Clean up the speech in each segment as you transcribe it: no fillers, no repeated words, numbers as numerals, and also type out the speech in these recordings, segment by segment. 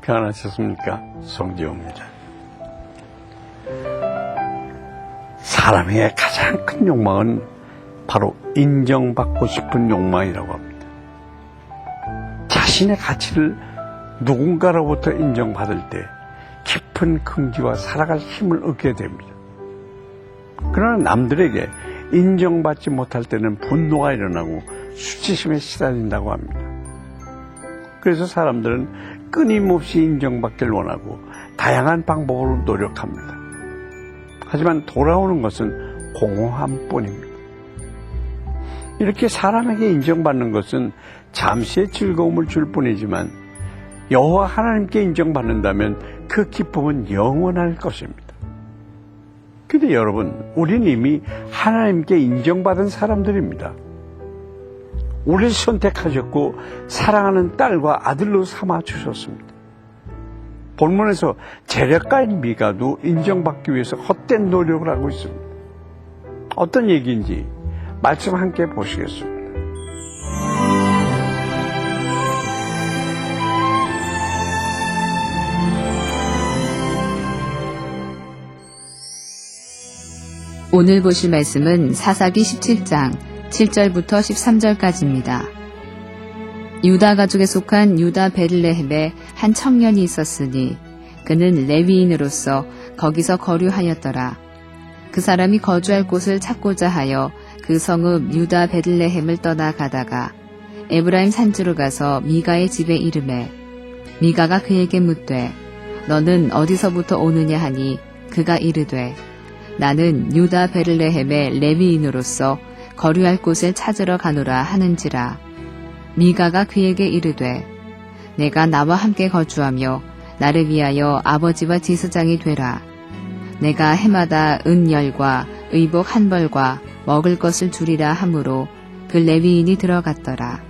평안하셨습니까? 송지호입니다. 사람의 가장 큰 욕망은 바로 인정받고 싶은 욕망이라고 합니다. 자신의 가치를 누군가로부터 인정받을 때 깊은 긍지와 살아갈 힘을 얻게 됩니다. 그러나 남들에게 인정받지 못할 때는 분노가 일어나고 수치심에 시달린다고 합니다. 그래서 사람들은 끊임없이 인정받기를 원하고 다양한 방법으로 노력합니다. 하지만 돌아오는 것은 공허함뿐입니다. 이렇게 사람에게 인정받는 것은 잠시의 즐거움을 줄 뿐이지만 여호와 하나님께 인정받는다면 그 기쁨은 영원할 것입니다. 근데 여러분, 우리는 이미 하나님께 인정받은 사람들입니다. 우리를 선택하셨고 사랑하는 딸과 아들로 삼아 주셨습니다. 본문에서 재력가인 미가도 인정받기 위해서 헛된 노력을 하고 있습니다. 어떤 얘기인지 말씀 함께 보시겠습니다. 오늘 보실 말씀은 사사기 17장 7절부터 13절까지입니다. 유다 가족에 속한 유다 베들레헴에 한 청년이 있었으니 그는 레위인으로서 거기서 거류하였더라. 그 사람이 거주할 곳을 찾고자 하여 그 성읍 유다 베들레헴을 떠나가다가 에브라임 산지로 가서 미가의 집에 이르매 미가가 그에게 묻되 너는 어디서부터 오느냐 하니 그가 이르되 나는 유다 베들레헴의 레위인으로서 거류할 곳을 찾으러 가노라 하는지라. 미가가 그에게 이르되 내가 나와 함께 거주하며 나를 위하여 아버지와 제사장이 되라. 내가 해마다 은열과 의복 한 벌과 먹을 것을 주리라 하므로 그 레위인이 들어갔더라.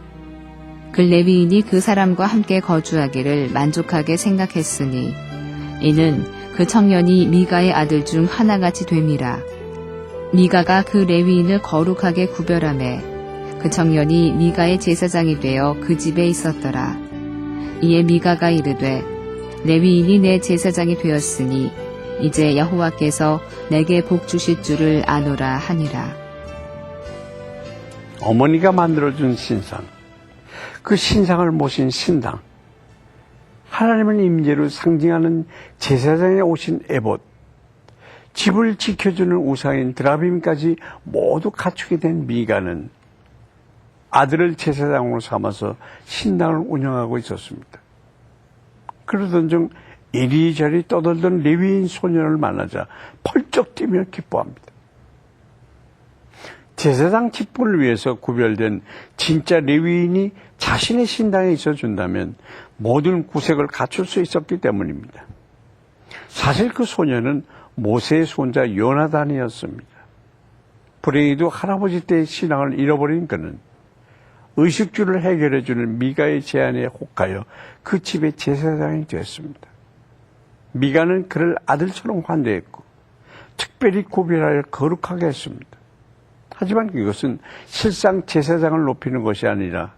그 레위인이 그 사람과 함께 거주하기를 만족하게 생각했으니 이는 그 청년이 미가의 아들 중 하나같이 됨이라. 미가가 그 레위인을 거룩하게 구별하매 그 청년이 미가의 제사장이 되어 그 집에 있었더라. 이에 미가가 이르되 레위인이 내 제사장이 되었으니 이제 여호와께서 내게 복 주실 줄을 아노라 하니라. 어머니가 만들어준 신상, 그 신상을 모신 신당, 하나님의 임재를 상징하는 제사장에 오신 에봇, 집을 지켜주는 우상인 드라빔까지 모두 갖추게 된 미가는 아들을 제사장으로 삼아서 신당을 운영하고 있었습니다. 그러던 중 이리저리 떠돌던 레위인 소년을 만나자 펄쩍 뛰며 기뻐합니다. 제사장 직분을 위해서 구별된 진짜 레위인이 자신의 신당에 있어준다면 모든 구색을 갖출 수 있었기 때문입니다. 사실 그 소년은 모세의 손자 요나단이었습니다. 불행히도 할아버지 때의 신앙을 잃어버린 그는 의식주를 해결해주는 미가의 제안에 혹하여 그 집의 제사장이 되었습니다. 미가는 그를 아들처럼 환대했고 특별히 구별하여 거룩하게 했습니다. 하지만 이것은 실상 제사장을 높이는 것이 아니라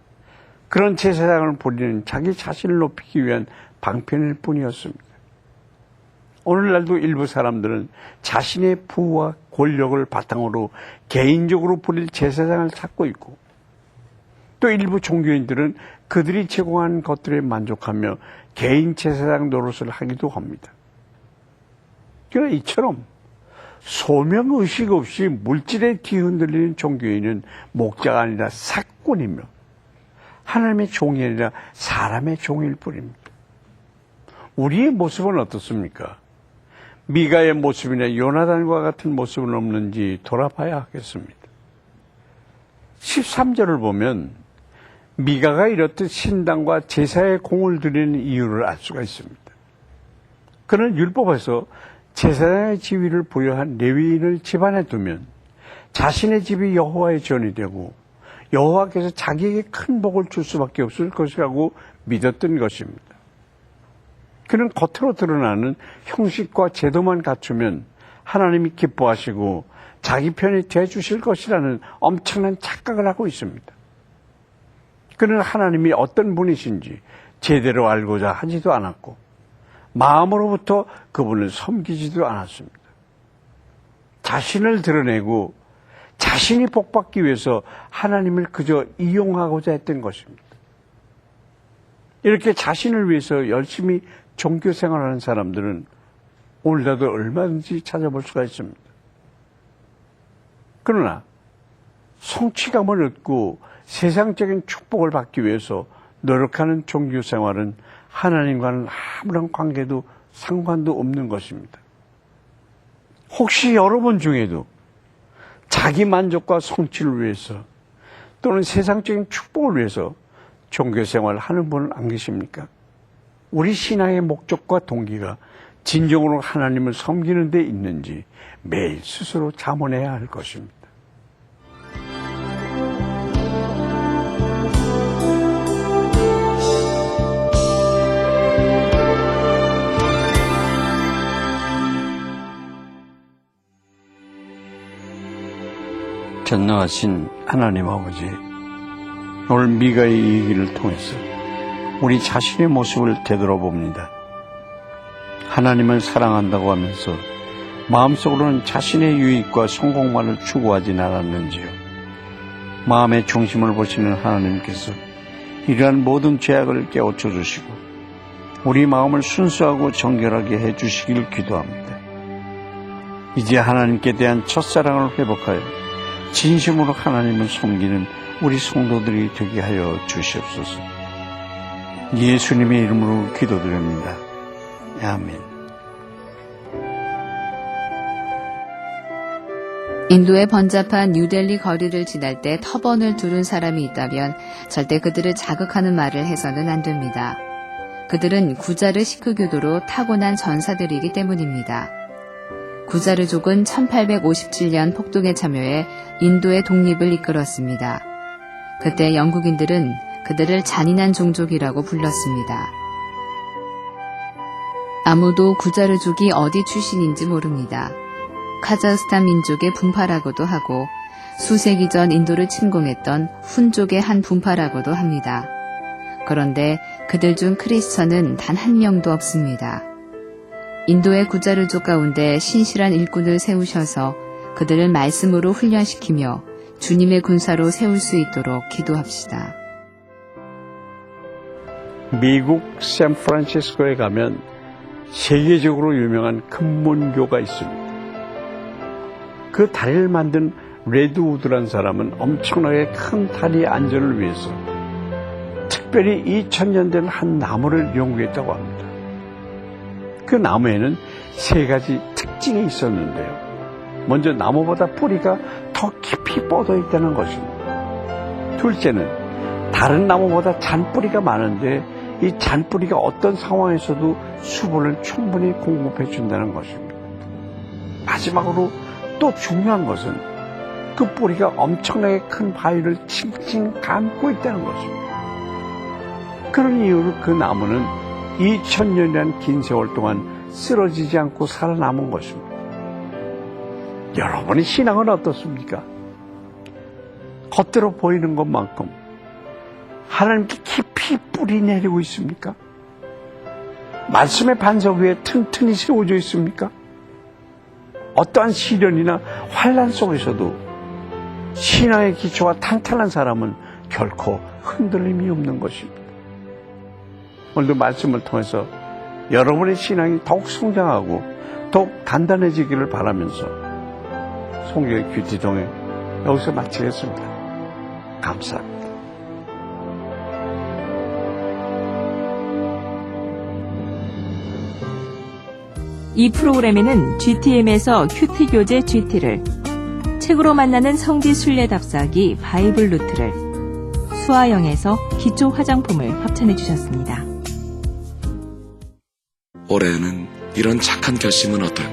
그런 제사장을 부리는 자기 자신을 높이기 위한 방편일 뿐이었습니다. 오늘날도 일부 사람들은 자신의 부와 권력을 바탕으로 개인적으로 부릴 제사장을 찾고 있고 또 일부 종교인들은 그들이 제공한 것들에 만족하며 개인 제사장 노릇을 하기도 합니다. 그러나 이처럼 소명의식 없이 물질에 뒤흔들리는 종교인은 목자가 아니라 사꾼이며 하나님의 종이 아니라 사람의 종일 뿐입니다. 우리의 모습은 어떻습니까? 미가의 모습이나 요나단과 같은 모습은 없는지 돌아봐야 하겠습니다. 13절을 보면 미가가 이렇듯 신당과 제사에 공을 들이는 이유를 알 수가 있습니다. 그는 율법에서 제사장의 지위를 부여한 레위인을 집안에 두면 자신의 집이 여호와의 전이 되고 여호와께서 자기에게 큰 복을 줄 수밖에 없을 것이라고 믿었던 것입니다. 그는 겉으로 드러나는 형식과 제도만 갖추면 하나님이 기뻐하시고 자기 편이 되어주실 것이라는 엄청난 착각을 하고 있습니다. 그는 하나님이 어떤 분이신지 제대로 알고자 하지도 않았고 마음으로부터 그분을 섬기지도 않았습니다. 자신을 드러내고 자신이 복받기 위해서 하나님을 그저 이용하고자 했던 것입니다. 이렇게 자신을 위해서 열심히 종교 생활하는 사람들은 오늘날도 얼마든지 찾아볼 수가 있습니다. 그러나 성취감을 얻고 세상적인 축복을 받기 위해서 노력하는 종교 생활은 하나님과는 아무런 관계도 상관도 없는 것입니다. 혹시 여러분 중에도 자기 만족과 성취를 위해서 또는 세상적인 축복을 위해서 종교 생활을 하는 분은 안 계십니까? 우리 신앙의 목적과 동기가 진정으로 하나님을 섬기는 데 있는지 매일 스스로 자문해야 할 것입니다. 전능하신 하나님 아버지, 오늘 미가의 얘기를 통해서 우리 자신의 모습을 되돌아봅니다. 하나님을 사랑한다고 하면서 마음속으로는 자신의 유익과 성공만을 추구하진 않았는지요. 마음의 중심을 보시는 하나님께서 이러한 모든 죄악을 깨우쳐 주시고 우리 마음을 순수하고 정결하게 해주시길 기도합니다. 이제 하나님께 대한 첫사랑을 회복하여 진심으로 하나님을 섬기는 우리 성도들이 되게 하여 주시옵소서. 예수님의 이름으로 기도드립니다. 아멘. 인도의 번잡한 뉴델리 거리를 지날 때 터번을 두른 사람이 있다면 절대 그들을 자극하는 말을 해서는 안 됩니다. 그들은 구자르 시크교도로 타고난 전사들이기 때문입니다. 구자르족은 1857년 폭동에 참여해 인도의 독립을 이끌었습니다. 그때 영국인들은 그들을 잔인한 종족이라고 불렀습니다. 아무도 구자르족이 어디 출신인지 모릅니다. 카자흐스탄 민족의 분파라고도 하고 수세기 전 인도를 침공했던 훈족의 한 분파라고도 합니다. 그런데 그들 중 크리스천은 단 한 명도 없습니다. 인도의 구자르족 가운데 신실한 일꾼을 세우셔서 그들을 말씀으로 훈련시키며 주님의 군사로 세울 수 있도록 기도합시다. 미국 샌프란시스코에 가면 세계적으로 유명한 금문교가 있습니다. 그 다리를 만든 레드우드란 사람은 엄청나게 큰 다리 안전을 위해서 특별히 2000년 된 한 나무를 연구했다고 합니다. 그 나무에는 세 가지 특징이 있었는데요. 먼저 나무보다 뿌리가 더 깊이 뻗어 있다는 것입니다. 둘째는 다른 나무보다 잔뿌리가 많은데 이 잔뿌리가 어떤 상황에서도 수분을 충분히 공급해 준다는 것입니다. 마지막으로 또 중요한 것은 그 뿌리가 엄청나게 큰 바위를 칭칭 감고 있다는 것입니다. 그런 이유로 그 나무는 2000년이라는 긴 세월 동안 쓰러지지 않고 살아남은 것입니다. 여러분의 신앙은 어떻습니까? 겉으로 보이는 것만큼 하나님께 깊이 뿌리 내리고 있습니까? 말씀의 반석 위에 튼튼히 세워져 있습니까? 어떠한 시련이나 환난 속에서도 신앙의 기초가 탄탄한 사람은 결코 흔들림이 없는 것입니다. 오늘도 말씀을 통해서 여러분의 신앙이 더욱 성장하고 더욱 단단해지기를 바라면서 송교의 큐티동에 여기서 마치겠습니다. 감사합니다. 이 프로그램에는 GTM에서 큐티 교재 GT를, 책으로 만나는 성지 순례 답사기 바이블 루트를, 수아영에서 기초 화장품을 협찬해 주셨습니다. 올해는 이런 착한 결심은 어떨까요?